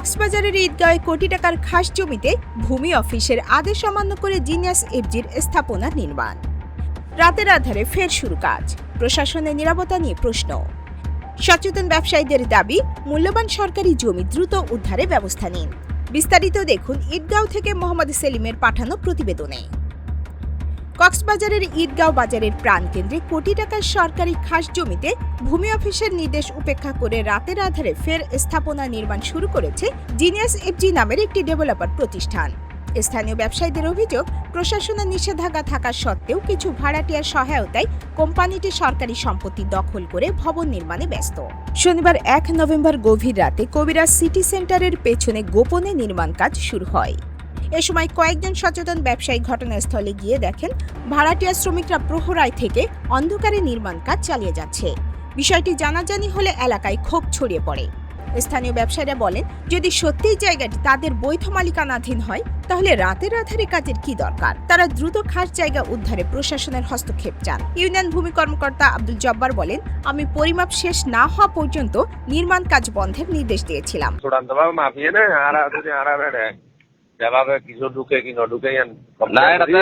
কক্সবাজারের ঈদগাঁওয়ে কোটি টাকার খাস জমিতে ভূমি অফিসের আদেশ অমান্য করে জিনিয়াস এফজির স্থাপনা নির্মাণ। রাতের আধারে ফের শুরু কাজ, প্রশাসনের নিরাপত্তা নিয়ে প্রশ্ন। সচেতন ব্যবসায়ীদের দাবি, মূল্যবান সরকারি জমি দ্রুত উদ্ধারে ব্যবস্থা নিন। বিস্তারিত দেখুন ঈদগাঁও থেকে মোহাম্মদ সেলিমের পাঠানো প্রতিবেদনে। কক্সবাজারের ঈদগাঁও বাজারের প্রাণকেন্দ্রে কোটি টাকার সরকারি খাস জমিতে ভূমি অফিসের নির্দেশ উপেক্ষা করে রাতের আধারে ফের স্থাপনা নির্মাণ শুরু করেছে জিনিয়াস এফজি নামের একটি ডেভেলপার প্রতিষ্ঠান। স্থানীয় ব্যবসায়ীদের অভিযোগ, প্রশাসনের নিষেধাজ্ঞা থাকা সত্ত্বেও কিছু ভাড়াটিয়ার সহায়তায় কোম্পানিটি সরকারি সম্পত্তি দখল করে ভবন নির্মাণে ব্যস্ত। শনিবার 1 নভেম্বর গভীর রাতে কবিরাজ সিটি সেন্টারের পেছনে গোপনে নির্মাণ কাজ শুরু হয়। এ সময় কয়েকজন সচেতন ব্যবসায়ী ঘটনাস্থলে গিয়ে দেখেন ভাড়াটিয়া শ্রমিকরা প্রহরায় থেকে অন্ধকারে নির্মাণ কাজ চালিয়ে যাচ্ছে। বিষয়টি জানাজানি হলে এলাকায় ক্ষোভ ছড়িয়ে পড়ে। স্থানীয় ব্যবসায়ীরা বলেন, যদি সত্যিই জায়গাটি তাদের বৈধ মালিকানাধীন হয় তাহলে রাতের আধারে কাজের কি দরকার। তারা দ্রুত খাস জায়গা উদ্ধারে প্রশাসনের হস্তক্ষেপ চান। ইউনিয়ন ভূমি কর্মকর্তা আব্দুল জব্বার বলেন, আমি পরিমাপ শেষ না হওয়া পর্যন্ত নির্মাণ কাজ বন্ধের নির্দেশ দিয়েছিলাম। যেভাবে কিছু ঢুকে কি ঢুকে না, এটাতে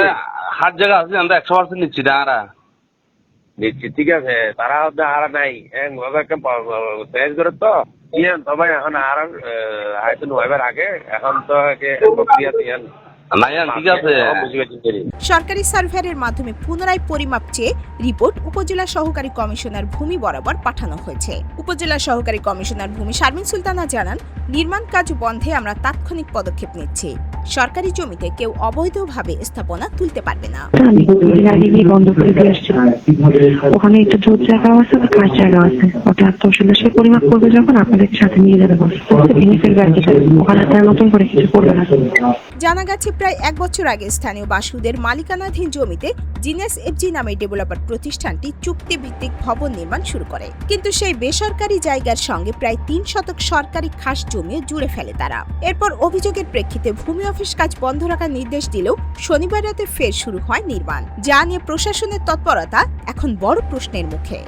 হাত জায়গা আছে, আমরা 100% নিচ্ছি না। নিচ্ছি, ঠিক আছে, তারা হচ্ছে হারা নাই চেঞ্জ করে তো তবে এখন আর হয়তো নভেম্বর আগে এখন তো সরকারি সার্ভেয়ারের মাধ্যমে পুনরায় পরিমাপ চেয়ে রিপোর্ট উপজেলা সহকারী কমিশনার ভূমি বরাবর পাঠানো হয়েছে। উপজেলা সহকারী কমিশনার ভূমি শারমিন সুলতানা জানান, নির্মাণ কাজ বন্ধে আমরা তাৎক্ষণিক পদক্ষেপ নিচ্ছি। সরকারি জমিতে কেউ অবৈধভাবে স্থাপনা তুলতে পারবে না। ওখানে একটু জোর জায়গা আছে, কাজ জায়গা আছে, ওটা তহসিলদার সে পরিমাপ করবে যখন আপনাদের সাথে নিয়ে যাবে, ওখানে তার নতুন করে কিছু করবে না। জানা গেছে, প্রায় 1 বছর আগে স্থানীয় বাসুদের মালিকানাধীন জমিতে জিনিয়াস এফজি নামে ডেভেলপার প্রতিষ্ঠানটি চুক্তিভিত্তিক ভবন নির্মাণ শুরু করে, কিন্তু সেই বেসরকারি জায়গার সঙ্গে প্রায় 3 শতক সরকারি খাস জমিও জুড়ে ফেলে তারা। এরপর অভিযোগের প্রেক্ষিতে ভূমি অফিস কাজ বন্ধ রাখার নির্দেশ দিলেও শনিবার রাতে ফের শুরু হয় নির্মাণ, যা নিয়ে প্রশাসনের তৎপরতা এখন বড় প্রশ্নের মুখে।